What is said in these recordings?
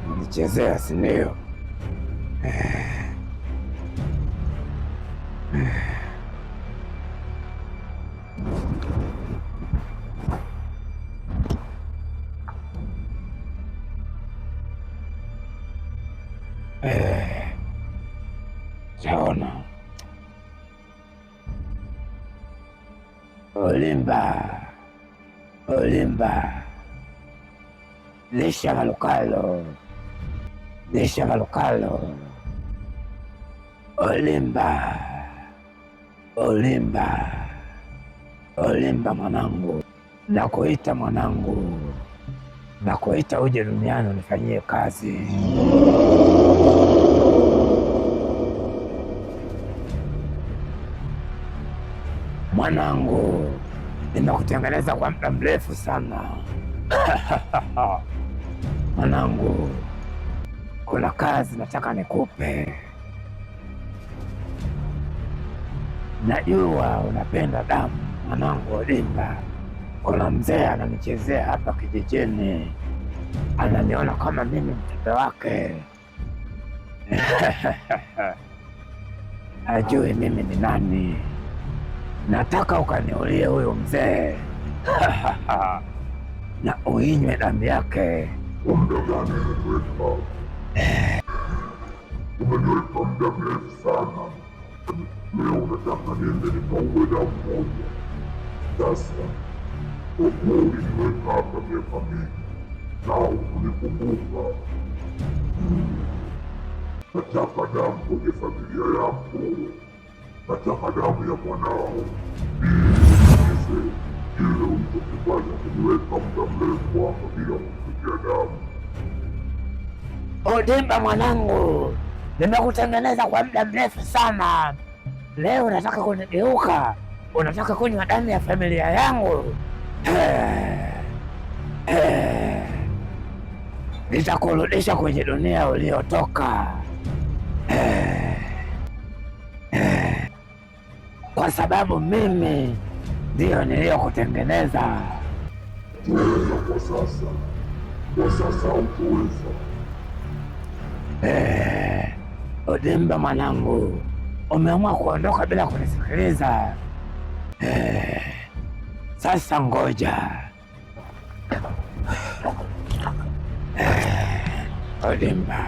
Unanichezea, si ndio? Saona Olimba lisha malukalo Olimba mwanangu, nakuita mwanangu, nakuita uje duniani unifanyie kazi. Mwanangu, nimekutengeneza kwa muda mrefu sana. Mwanangu, kuna kazi nataka nikupe. Najua unapenda damu mwanangu Olimba. Kuna mzee ananichezea hapa kijijini, ananiona kama mimi mtoto wake. Ajui mimi ni nani. Nataka ukaniulie huyo mzee na uinywe damu yake. Kwa muda gani umeniweka? Umeniweka muda mrefu sana. Leo unataka niende nikauwe damu moja. Sasa kwa kuwa uliniweka hapa miaka mingi na hukunikumbuka, nataka damu kwenye familia yako. Nataka damu ya mwanao niize kile ulichokifanya kuniweka muda mrefu hapa bila kufikia damu. Olimba mwanangu, nimekutengeneza kwa muda mrefu sana. Leo unataka kunigeuka, unataka kunywa damu ya familia yangu. Nitakurudisha kwenye dunia uliotoka, kwa sababu mimi ndiyo niliyokutengeneza. Tuweza kwa sasa hutoweza. Olimba mwanangu, umeamua kuondoka bila kunisikiliza. Sasa ngoja. Olimba,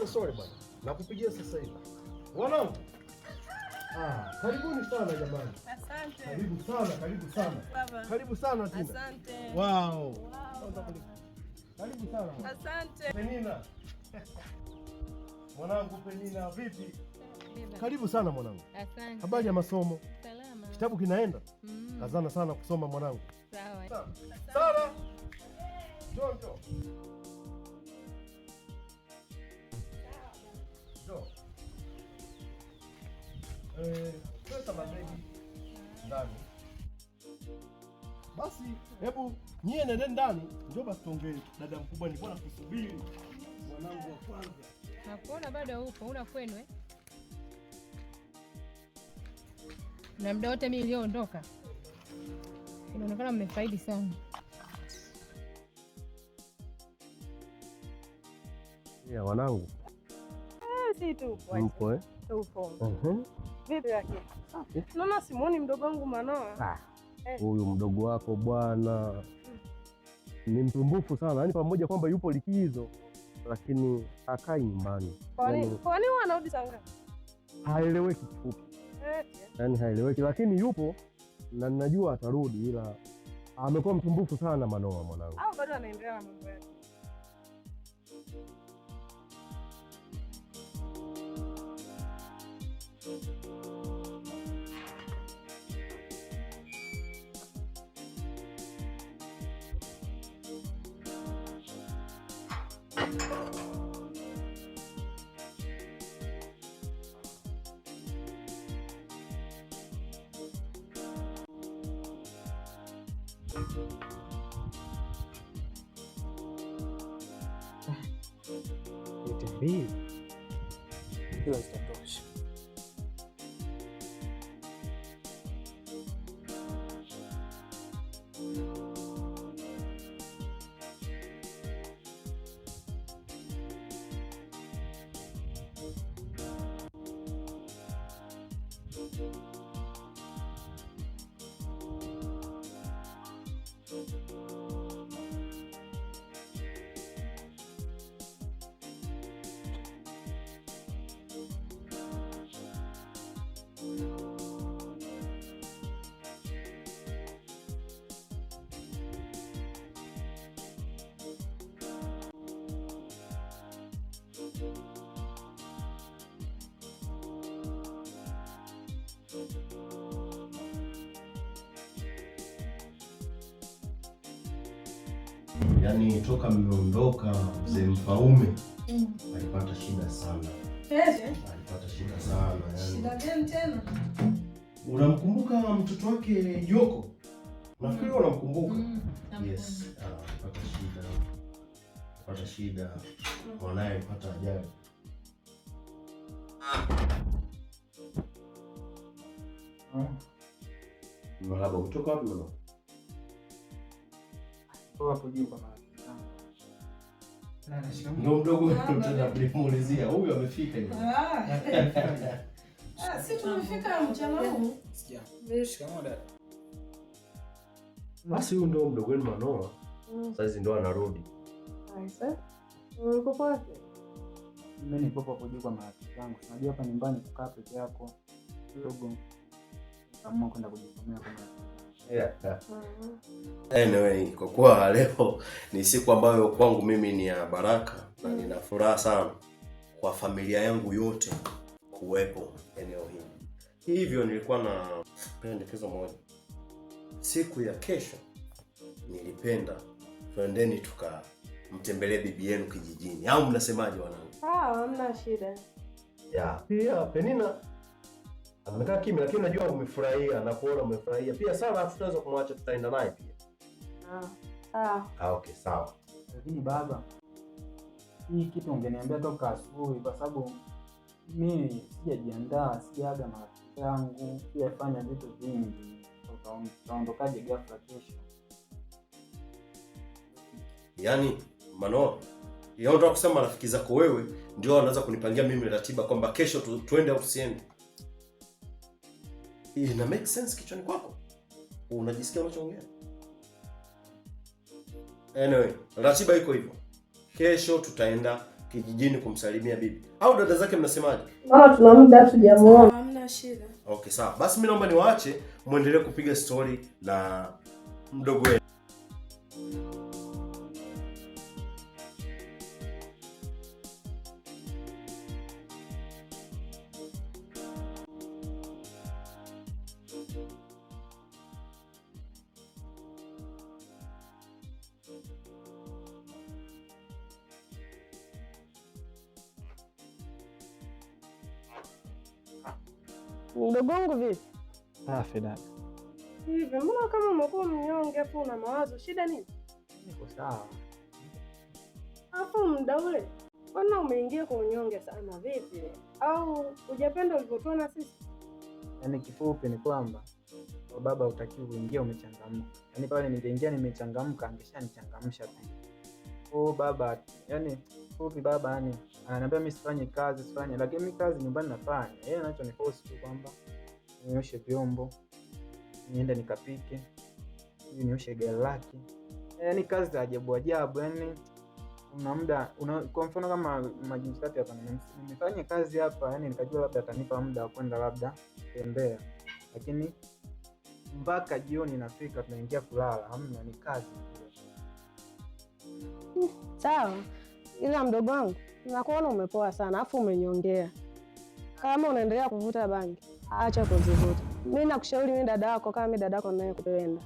Sorry bwana. Nakupigia sasa hivi. Wanangu. Karibuni sana jamani. Asante. Karibu sana. Baba. Karibu sana Tina. Asante. Wow. Karibu sana. Asante. Penina. Mwanangu Penina, vipi? Karibu sana mwanangu. Asante. Habari ya masomo? Salama. Kitabu kinaenda? Kazana sana kusoma mwanangu. Sawa. Sara. Njoo. Weka mabegi ndani. Basi hebu nyie nende ndani, njoo basi tuongee. Dada mkubwa, nilikuwa nakusubiri mwanangu wa kwanza. Nakuona bado upo, una kwenu na muda wote mimi nilioondoka. Inaonekana mmefaidi sana. Ya wanangu. Si tupo. Mpo Tupo. Vipi yake? Naona simuoni mdogo wangu Manoa. Huyu mdogo wako bwana ni mtumbufu sana. Yaani pamoja kwamba yupo likizo lakini hakai nyumbani. Kwa nini anarudi saa ngapi? Haeleweki kifupi. Yaani haeleweki lakini yupo na ninajua atarudi ila amekuwa mtumbufu sana Manoa mwanangu. Au bado anaendelea na mambo yake? Hiyo itatosha. Yaani toka mmeondoka mzee Mfaume alipata shida sana. Alipata shida sana yani. Shida gani tena? Unamkumbuka mtoto wake Yoko? Nafikiri unamkumbuka. Yes, alipata shida. Mwanae alipata ajali. Marhaba, kutoka wapi bwana? Hapo juu kwa mara. Ndio mdogo wetu tunamuulizia. Huyu amefika hivi. Si tumefika mchana huu. Shikamoo dada. Basi huyu ndio mdogo wenu Manoa. Sasa ndio anarudi. Sasa uko wapi? Mimi nipo hapo juu kwa marafiki zangu. Unajua hapa nyumbani kukaa peke yako kidogo. Kama kwenda kujisomea kwa Anyway, kwa kuwa leo ni siku ambayo kwangu mimi ni ya baraka na nina furaha sana kwa familia yangu yote kuwepo eneo hili. Hivyo nilikuwa na pendekezo moja. Siku ya kesho nilipenda twendeni tukamtembelee bibi yenu kijijini. Au mnasemaje wanangu? Hamna shida. Pia Penina amekaa kimya lakini najua umefurahia na kuona umefurahia. Pia sana tutaweza kumwacha tutaenda naye pia. Okay, sawa. Lakini baba, hii kitu ungeniambia toka asubuhi kwa sababu mimi sijajiandaa, sijaaga marafiki zangu, sijafanya vitu vingi. Tutaondokaje ghafla kesho? Yaani Manoa, unataka kusema rafiki zako wewe ndio wanaanza kunipangia mimi ratiba kwamba kesho tuende au tusiende? Ina make sense kichwani kwako? Unajisikia unachoongea? Anyway, ratiba iko hivyo. Kesho tutaenda kijijini kumsalimia bibi. Au dada zake mnasemaje? Tuna muda tujamuona. Hamna shida. Okay, sawa. Basi mimi naomba niwaache muendelee kupiga story na mdogo wenu. Mdogo wangu vipi? Safi dada. Hivi mbona kama umekuwa mnyonge hapo una mawazo? Shida nini? Niko sawa. Hapo muda ule. Mbona umeingia kwa unyonge sana vipi? Au hujapenda ulivyotuona sisi? Yaani kifupi ni kwamba baba utakiwa uingie umechangamka. Yaani pale ningeingia nimechangamka angeshanichangamsha pia. oh baba, yani fupi baba, yani ananiambia mimi sifanye kazi, lakini mimi kazi nyumbani nafanya. Yeye anachoniforce tu kwamba nioshe vyombo, niende nikapike, ili nioshe gari lake. Yani kazi za ajabu, yani una muda kwa mfano kama majinsi hapa nimefanya kazi hapa, yani nikajua labda atanipa muda wa kwenda labda kutembea, lakini mpaka jioni nafika tunaingia kulala, hamna, ni kazi. Sawa, ila mdogo wangu, nakuona umepoa sana afu umenyongea. Kama unaendelea kuvuta bangi, acha kuzivuta. Mimi nakushauri, mimi dada yako, kama mimi dada yako naye kupenda,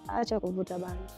acha kuvuta bangi.